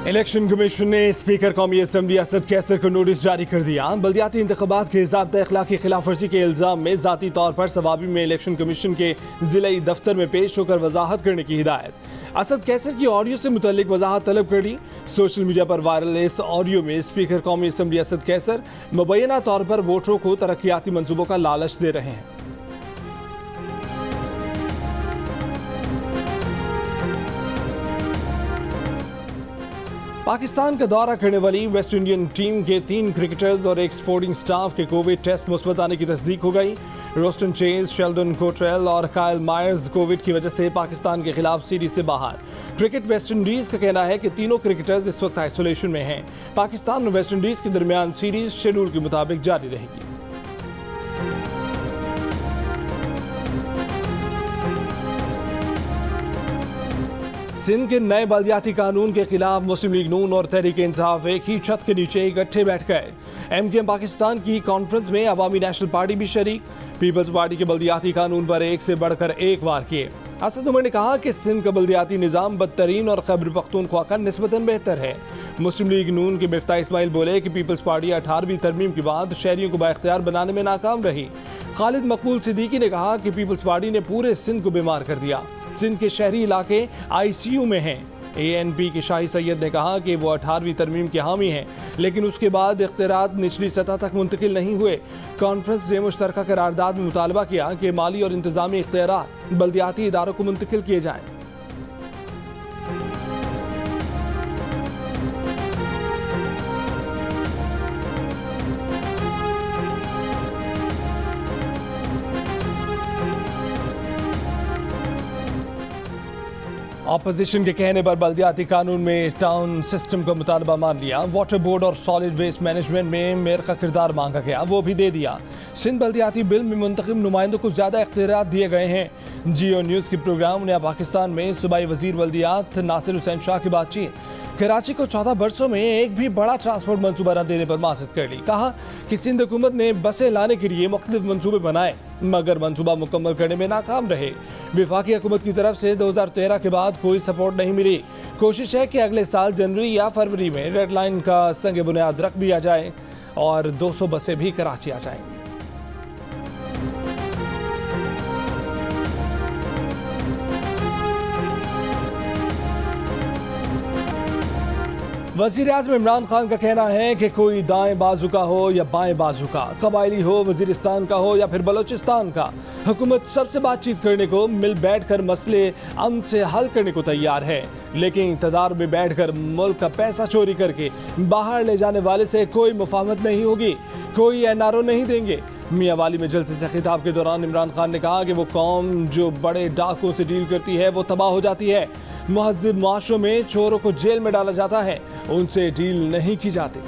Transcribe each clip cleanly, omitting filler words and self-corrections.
Election commission ने speaker कौमी assembly Asad Qaiser को नोटिस जारी कर दिया। बल्दियाती इंतखाबात के ज़ाब्ता अखलाकी खिलाफ वर्जी के इल्ज़ाम में ज़ाती तौर पर सवाबी में इलेक्शन कमीशन के ज़िलाई दफ्तर में पेश होकर वजाहत करने की हिदायत। असद कैसर की ऑडियो से मुतल्लिक वजाहत तलब कर ली। सोशल मीडिया पर वायरल इस ऑडियो में स्पीकर कौमी असम्बली असद कैसर मुबैना तौर पर वोटरों को तरक्याती मंसूबों का लालच दे रहे हैं। पाकिस्तान का दौरा करने वाली वेस्ट इंडियन टीम के 3 क्रिकेटर्स और एक स्पोर्टिंग स्टाफ के कोविड टेस्ट मुस्बत आने की तस्दीक हो गई। रोस्टन चेज, शेल्डन कोट्रेल और कायल मायर्स कोविड की वजह से पाकिस्तान के खिलाफ सीरीज से बाहर। क्रिकेट वेस्ट इंडीज का कहना है कि तीनों क्रिकेटर्स इस वक्त आइसोलेशन में हैं। पाकिस्तान और वेस्ट इंडीज के दरमियान सीरीज शेड्यूल के मुताबिक जारी रहेगी। सिंध के नए बल्दियाती कानून के खिलाफ मुस्लिम लीग नून और तहरीक इंसाफ एक ही छत के नीचे इकट्ठे बैठ गए। MKM पाकिस्तान की कॉन्फ्रेंस में अवामी नेशनल पार्टी भी शरीक। पीपल्स पार्टी के बल्दियाती कानून पर एक से बढ़कर एक वार किए। असद उमर ने कहा कि सिंध का बल्दियाती निज़ाम बदतरीन और खैबर पख्तूनख्वा का निस्बतन बेहतर है। मुस्लिम लीग नून के मिफ्ता इस्माइल बोले कि पीपल्स पार्टी 18वीं तरमीम के बाद शहरियों को बाइख्तियार बनाने में नाकाम रही। खालिद मकबूल सिद्दीकी ने कहा कि पीपल्स पार्टी ने पूरे सिंध को बीमार कर दिया। सिंध के शहरी इलाके ICU में हैं। ANP के शाही सैयद ने कहा कि वो 18वीं तरमीम के हामी हैं, लेकिन उसके बाद इख्तियारात निचली सतह तक मुंतकिल नहीं हुए। कॉन्फ्रेंस ने मुश्तरका करारदाद में मुतालबा किया कि माली और इंतजामी इख्तियारात बल्दियाती इदारों को मुंतकिल किए जाएं। ऑपोजिशन के कहने पर बल्दियाती कानून में टाउन सिस्टम का मुतालबा मान लिया। वाटर बोर्ड और सॉलिड वेस्ट मैनेजमेंट में मेयर का किरदार मांगा गया, वो भी दे दिया। सिंध बल्दियाती बिल में मुंतखब नुमाइंदों को ज़्यादा इख्तियारात दिए गए हैं। जियो न्यूज़ के प्रोग्राम ने पाकिस्तान में सूबाई वजीर बल्दियात नासिर हुसैन शाह की बातचीत। कराची को 14 बरसों में एक भी बड़ा ट्रांसपोर्ट मंसूबा न देने पर मासित कर ली। कहा कि सिंध हुकूमत ने बसें लाने के लिए मुख्तलिफ मंसूबे बनाए, मगर मंसूबा मुकम्मल करने में नाकाम रहे। वफाकी हुकूमत की तरफ से 2013 के बाद कोई सपोर्ट नहीं मिली। कोशिश है कि अगले साल जनवरी या फरवरी में रेड लाइन का संग बुनियाद रख दिया जाए और 200 बसें भी कराची आ जाएंगी। वज़ीर आज़म इमरान खान का कहना है कि कोई दाएं बाजू का हो या बाएं बाजू का, कबायली हो, वज़ीरिस्तान का हो या फिर बलोचिस्तान का, हुकूमत सबसे बातचीत करने को, मिल बैठ कर मसले अमन से हल करने को तैयार है। लेकिन इक़्तिदार में बैठ कर मुल्क का पैसा चोरी करके बाहर ले जाने वाले से कोई मुफाहमत नहीं होगी, कोई NRO नहीं देंगे। मियां वाली में जलसे से खिताब के दौरान इमरान खान ने कहा कि वो कौम जो बड़े डाकुओं से डील करती है वो तबाह हो जाती है। महज़िब माशरों में चोरों को जेल में डाला जाता है, उनसे डील नहीं की जाती।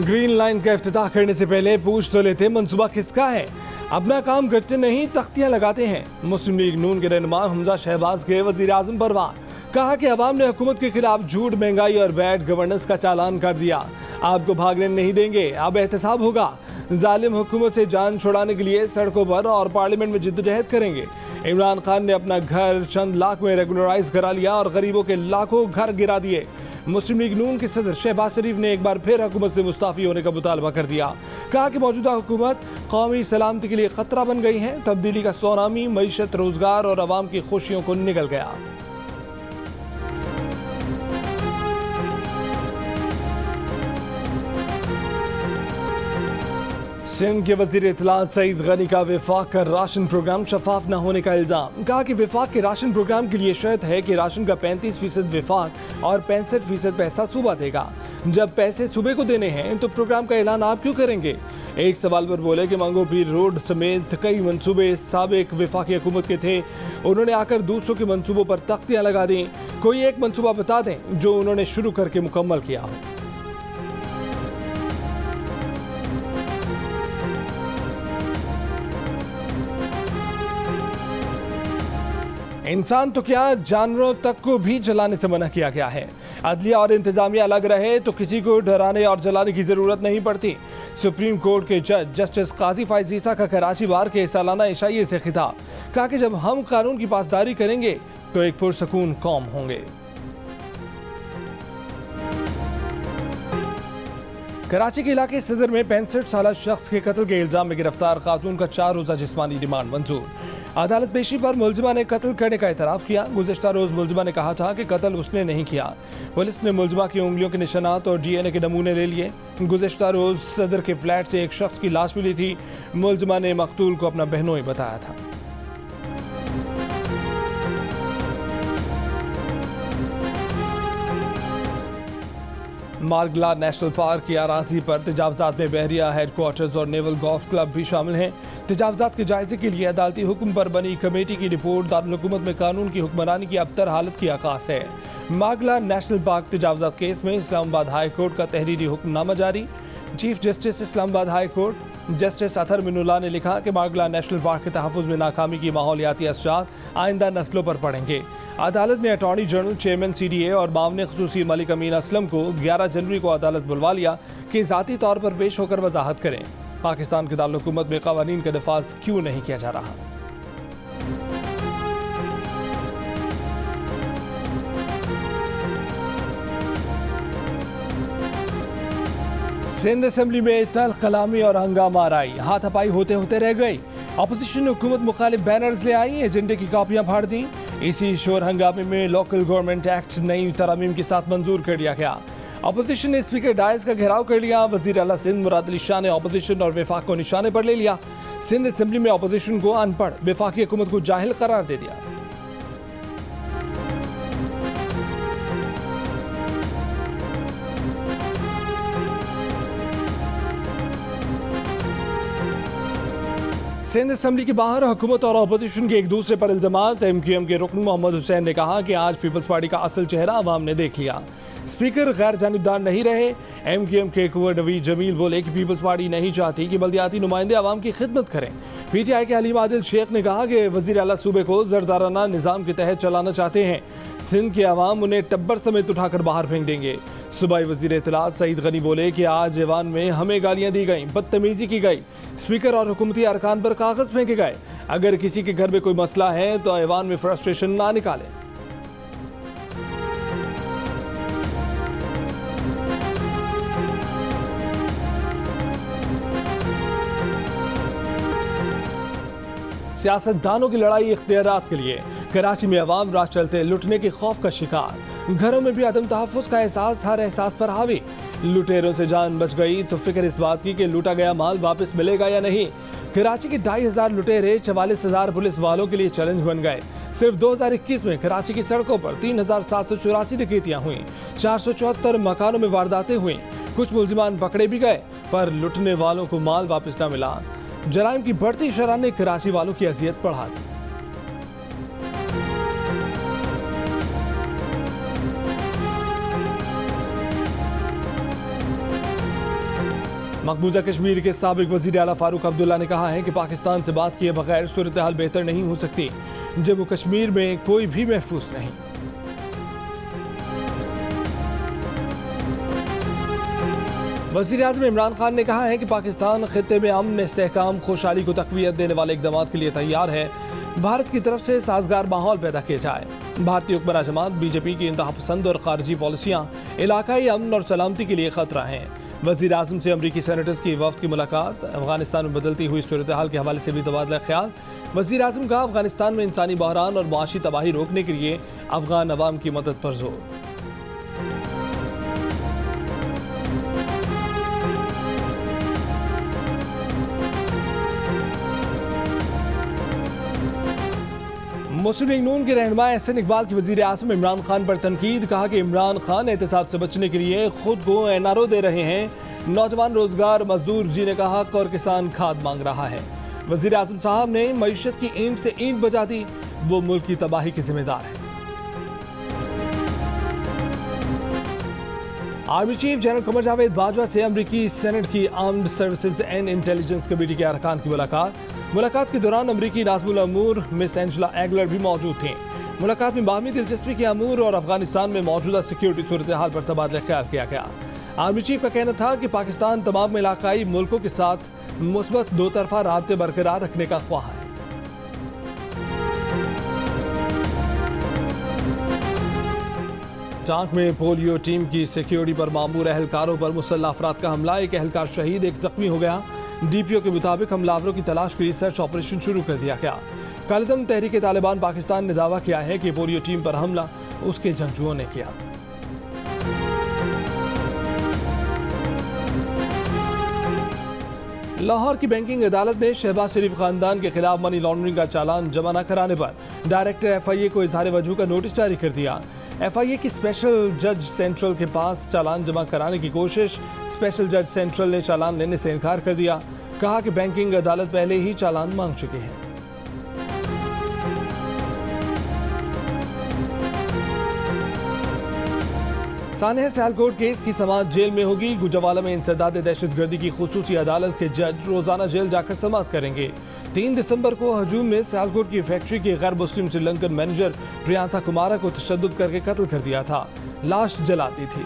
ग्रीन लाइन का इफ्तिताह करने से पहले पूछ तो लेते मंसूबा किसका है। अपना काम करते नहीं तख्तियां लगाते हैं। मुस्लिम लीग नून के रहनुमा हमजा शहबाज के वजीर आजम पर वार। कहा कि अवाम ने हुकूमत के खिलाफ झूठ, महंगाई और बैड गवर्नेंस का चालान कर दिया। आपको भागने नहीं देंगे, अब एहतसाब होगा। जालिम हुकूमत से जान छुड़ाने के लिए सड़कों पर और पार्लियामेंट में जिद्दोजहद करेंगे। इमरान खान ने अपना घर चंद लाख में रेगुलराइज करा लिया और गरीबों के लाखों घर गिरा दिए। मुस्लिम लीग नून के सदर शहबाज शरीफ ने एक बार फिर हुकूमत से मुस्ताफ़ी होने का मुतालबा कर दिया। कहा कि मौजूदा हुकूमत कौमी सलामती के लिए खतरा बन गई है। तब्दीली का सोनामी मईशत, रोजगार और आवाम की खुशियों को निगल गया। सिंध के वजीर इत्तलात सईद गनी का वफाक का राशन प्रोग्राम शफाफ न होने का इल्ज़ाम। कहा कि वफाक के राशन प्रोग्राम के लिए शर्त है कि राशन का 35% वफाक और 65% पैसा सूबा देगा। जब पैसे सूबे को देने हैं तो प्रोग्राम का ऐलान आप क्यों करेंगे। एक सवाल पर बोले कि मंगो पीर रोड समेत कई मंसूबे साबिक वफाकी हुकूमत के थे, उन्होंने आकर दूसरों के मंसूबों पर तख्तियाँ लगा दी। कोई एक मंसूबा बता दें जो उन्होंने शुरू करके मुकम्मल किया हो। इंसान तो क्या, जानवरों तक को भी जलाने से मना किया गया है। अदलिया और इंतजामिया अलग रहे तो किसी को डराने और जलाने की जरूरत नहीं पड़ती। सुप्रीम कोर्ट के जज जस्टिस काजी फायज ईसा का कराची बार के सालाना इशाइये से खिताब। कहा कि जब हम कानून की पासदारी करेंगे तो एक पुरसकून कौम होंगे। कराची के इलाके सदर में 65 साल शख्स के कत्ल के इल्जाम में गिरफ्तार खातून का 4 रोजा जिस्मानी रिमांड मंजूर। अदालत पेशी पर मुलजिमा ने कत्ल करने का एतराफ़ किया। गुज़िश्ता रोज मुलजिमा ने कहा था कि कत्ल उसने नहीं किया। पुलिस ने मुलजिमा की उंगलियों के निशानात और DNA के नमूने ले लिए। गुज़िश्ता रोज सदर के फ्लैट से एक शख्स की लाश मिली थी। मुलजिमा ने मकतूल को अपना बहनोई बताया था। मारगला नेशनल पार्क की अराजी पर तजावजात में बहरिया हेडक्वार्टर्स और नेवल गोल्फ क्लब भी शामिल हैं। तजावजात के जायजे के लिए अदालती हुक्म पर बनी कमेटी की रिपोर्ट दारुल हुकूमत में कानून की हुक्मरानी की अबतर हालत की आकाश है। मारगला नेशनल पार्क तजावजात केस में इस्लामाबाद हाई कोर्ट का तहरीरी हुक्मनामा जारी। Chief justice Islamabad high court justice Athar Minallah ने लिखा कि मारगला नेशनल पार्क के तहफ़्फ़ुज़ में नाकामी की माहौलियाती असरात आइंदा नस्लों पर पड़ेंगे। अदालत ने अटॉर्नी जनरल, चेयरमैन CDA और मामले ख़ुसूसी मलिक अमीन असलम को 11 जनवरी को अदालत बुलवा लिया कि ज़ाती तौर पर पेश होकर वजाहत करें पाकिस्तान के दारुल हुकूमत में क़वानीन का नफाज क्यों नहीं किया जा रहा। सिंध असेंबली में तल कलामी और हंगामा आई, हाथापाई होते होते रह गई। अपोजिशन ने हुकूमत मुखालिफ बैनर्स ले आई, एजेंडे की कापियां फाड़ दी। इसी शोर हंगामे में लोकल गवर्नमेंट एक्ट नई तरमीम के साथ मंजूर कर लिया गया। अपोजिशन ने स्पीकर डायस का घेराव कर लिया। वजीर आला सिंध मुराद अली शाह ने अपोजिशन और वफाक को निशाने पर ले लिया। सिंध असेंबली में अपोजिशन को अनपढ़, वफाकी हुकूमत को जाहिल करार दे दिया। सिंध असेंबली के बाहर हुकूमत और अपोजिशन के एक दूसरे पर इल्जामात। MQM के रुकन मोहम्मद हुसैन ने कहा कि आज पीपल्स पार्टी का असल चेहरा अवाम ने देख लिया। स्पीकर गैर जानिबदार नहीं रहे। MQM के कुंवर नवीद जमील बोले कि पीपल्स पार्टी नहीं चाहती कि बल्दियाती नुमाइंदे अवाम की खिदमत करें। PTI के हलीम आदिल शेख ने कहा कि वजीर आला सूबे को जरदाराना निज़ाम के तहत चलाना चाहते हैं। सिंध के अवाम उन्हें टब्बर समेत उठाकर बाहर फेंक देंगे। सूबाई वजीर इत्तलात सईद गनी बोले कि आज ऐवान में हमें गालियां दी गई, बदतमीजी की गई, स्पीकर और हुकूमती अरकान पर कागज फेंके गए। अगर किसी के घर में कोई मसला है तो ऐवान में फ्रस्ट्रेशन ना निकाले। सियासतदानों की लड़ाई इख्तियारात के लिए। कराची में अवाम राह चलते लुटने के खौफ का शिकार। घरों में भी अदम तहफ़्फ़ुज़ का एहसास हर एहसास पर हावी। लुटेरों से जान बच गई तो फिक्र इस बात की कि लूटा गया माल वापस मिलेगा या नहीं। कराची के 2,500 लुटेरे 44,000 पुलिस वालों के लिए चैलेंज बन गए। सिर्फ 2021 में कराची की सड़कों पर 3,784 डकैतियां हुई, 474 मकानों में वारदातें हुई। कुछ मुलजिमान पकड़े भी गए पर लुटने वालों को माल वापस न मिला। जराइम की बढ़ती शरह ने कराची वालों की अजियत बढ़ा दी। मकबूजा कश्मीर के साबिक वजीर आला फारूक अब्दुल्ला ने कहा है कि पाकिस्तान से बात किए बगैर सूरत हाल बेहतर नहीं हो सकती। जम्मू कश्मीर में कोई भी महफूज नहीं। वज़ीर आज़म इमरान खान ने कहा है कि पाकिस्तान खित्ते में अमन, इस्तेहकाम, खुशहाली को तक़वियत देने वाले इक़दाम के लिए तैयार है। भारत की तरफ से साजगार माहौल पैदा किया जाए। भारतीय हुक्मरान जमात BJP की इंतहा पसंद और खारजी पॉलिसियाँ इलाकाई अमन और सलामती के लिए खतरा हैं। वज़ीर आज़म से अमरीकी सेनेटर्स की वफ़द की मुलाकात। अफगानिस्तान में बदलती हुई सूरत हाल के हवाले से भी तबादला ख्याल। वज़ीर आज़म का अफगानिस्तान में इंसानी बहरान और मुआशी तबाही रोकने के लिए अफगान अवाम की मदद पर जोर। मुस्लिम लीग नून के रहनुमा एहसन इकबाल की वज़ीर आज़म इमरान खान पर तनकीद। कहा कि इमरान खान एहतसाब से बचने के लिए खुद को NRO दे रहे हैं। नौजवान रोजगार, मजदूर जीने का हक और किसान खाद मांग रहा है। वज़ीर आज़म साहब ने मईशत की ईंट से ईंट बजा दी, वो मुल्क की तबाही के जिम्मेदार है। Army chief general Qamar Javed Bajwa से अमरीकी सेनेट की armed services and intelligence committee के अरकान की मुलाकात के दौरान अमरीकी नाज़िमुल अमूर मिस एंजेला एगलर भी मौजूद थीं। मुलाकात में बाहमी दिलचस्पी के अमूर और अफगानिस्तान में मौजूदा सिक्योरिटी सूरत हाल पर तबादला ख्याल किया गया। आर्मी चीफ का कहना था कि पाकिस्तान तमाम इलाकाई मुल्कों के साथ मुस्बत दो तरफा राब्ते बरकरार रखने का ख्वाह है। टांक में पोलियो टीम की सिक्योरिटी पर मामूर एहलकारों पर मुसल्लह अफराद का हमला, एक एहलकार शहीद, एक जख्मी हो गया। डीपीओ के मुताबिक हमलावरों की तलाश के लिए सर्च ऑपरेशन शुरू कर दिया गया। कालेदम तहरीक तालिबान पाकिस्तान ने दावा किया है कि पोलियो टीम पर हमला उसके जंगजुओं ने किया। लाहौर की बैंकिंग अदालत ने शहबाज शरीफ खानदान के खिलाफ मनी लॉन्ड्रिंग का चालान जमा न कराने पर डायरेक्टर एफआईए को इजहार वजह का नोटिस जारी कर दिया। एफआईए की स्पेशल जज सेंट्रल के पास चालान जमा कराने की कोशिश, स्पेशल जज सेंट्रल ने चालान लेने से इनकार कर दिया। कहा कि बैंकिंग अदालत पहले ही चालान मांग चुकी है। सानेह सियालकोट केस की समाअत जेल में होगी। गुजरावाला में इंसदाद दहशतगर्दी की खुसूसी अदालत के जज रोजाना जेल जाकर समाअत करेंगे। 3 दिसंबर को हजूम में सियालकोट की फैक्ट्री के गैर मुस्लिम श्रीलंकन मैनेजर प्रियांका कुमारा को तशद्दुद करके कत्ल कर दिया था, लाश जला दी थी।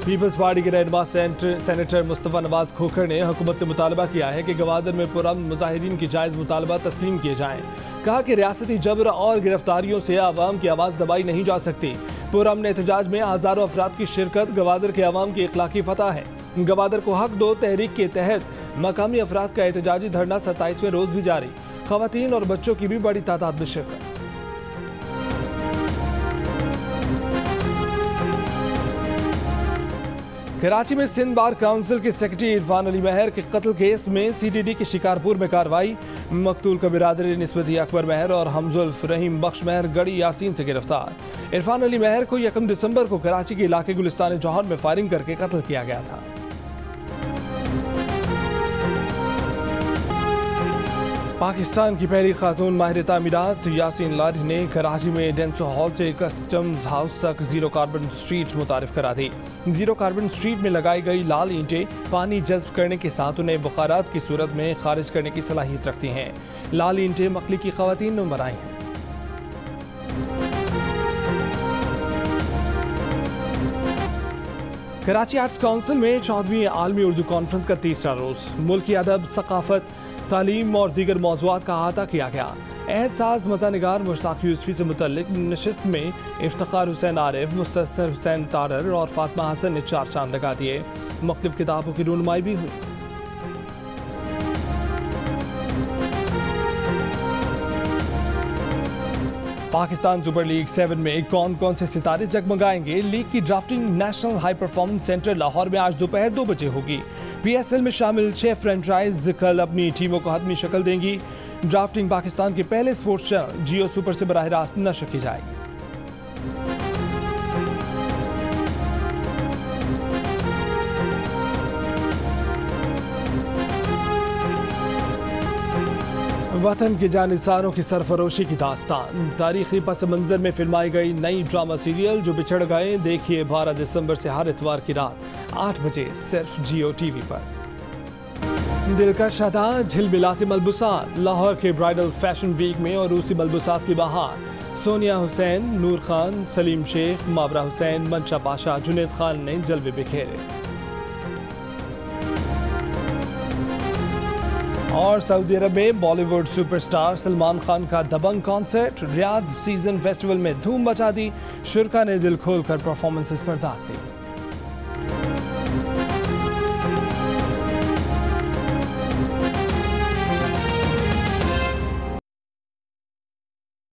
पीपल्स पार्टी के रहनुमा सेनेटर मुस्तफा नवाज खोखर ने हुकूमत से मुतालबा किया है कि गवादर में पुरअमन मुजाहिरीन की जायज़ मुतालबा तस्लीम किए जाएं। कहा कि रियासती जबर और गिरफ्तारियों से आवाम की आवाज़ दबाई नहीं जा सकती। पुरअमन एहतजाज में हज़ारों अफराद की शिरकत गवादर के अवाम की इखलाकी फतह है। गवादर को हक दो तहरीक के तहत मकामी अफराद का एहतजाजी धरना 27वें रोज भी जारी। खवातीन और बच्चों की भी बड़ी तादाद में शिरकत। कराची में सिंध बार काउंसिल के सेक्रेटरी इरफान अली महर के कत्ल केस में सीटीडी के शिकारपुर में कार्रवाई। मकतूल का बिरादरी निस्बती अकबर महर और हमजुल्फ रहीम बख्श महर गढ़ी यासीन से गिरफ्तार। इरफान अली महर को 1 दिसंबर को कराची के इलाके गुलिस्तान जौहर में फायरिंग करके कत्ल किया गया था। पाकिस्तान की पहली खातून माहिर तामीरात यासीन लारी ने कराची में डेंसो हॉल से कस्टम्स हाउस तक जीरो कार्बन स्ट्रीट मुतारिफ करा दी। जीरो कार्बन स्ट्रीट में लगाई गई लाल ईंटें पानी जज्ब करने के साथ उन्हें बुखारात की सूरत में खारिज करने की सलाहियत रखती हैं। लाल ईंटें मकली की खवातीन ने बनाई हैं। कराची आर्ट्स काउंसिल में 14वीं आलमी उर्दू कॉन्फ्रेंस का तीसरा रोज मुल्की अदब, सकाफत, तालीम और दीगर मौज़ूआत का अहाता किया गया। एहसास मतनिगार मुश्ताक यूसुफी से मुतल्लिक नशिस्त में इफ्तिखार हुसैन आरिफ, मुस्तसर हुसैन तारर और फातिमा हसन ने 4 चांद लगा दिए। मुख्तलिफ किताबों की रूनुमाई भी हुई। पाकिस्तान सुपर लीग 7 में कौन कौन से सितारे जगमगाएंगे? लीग की drafting national high performance centre Lahore में आज दोपहर 2 बजे होगी। PSL में शामिल 6 फ्रेंचाइज कल अपनी टीमों को हतमी शक्ल देंगी। ड्राफ्टिंग पाकिस्तान के पहले स्पोर्ट्स चैनल जियो सुपर से बराह रास्त नशर की जाएगी। वतन के जानिसारों की सरफरोशी की दास्तान, तारीखी पस मंजर में फिल्माई गई नई ड्रामा सीरियल जो बिछड़ गए। देखिए 12 दिसंबर से हर इतवार की रात 8 बजे सिर्फ जियो टीवी पर। दिलकश अदा, झिलमिलाती मलबूसात, लाहौर के ब्राइडल फैशन वीक में और रूसी मलबूसात की बहार। सोनिया हुसैन, नूर खान, सलीम शेख, मावरा हुसैन, मंशा पाशा, जुनेद खान ने जलवे बिखेरे। और सऊदी अरब में बॉलीवुड सुपरस्टार सलमान खान का दबंग कॉन्सर्ट, रियाद सीजन फेस्टिवल में धूम मचा दी। शुरा ने दिल खोलकर परफॉर्मेंसेस पर दाद दी।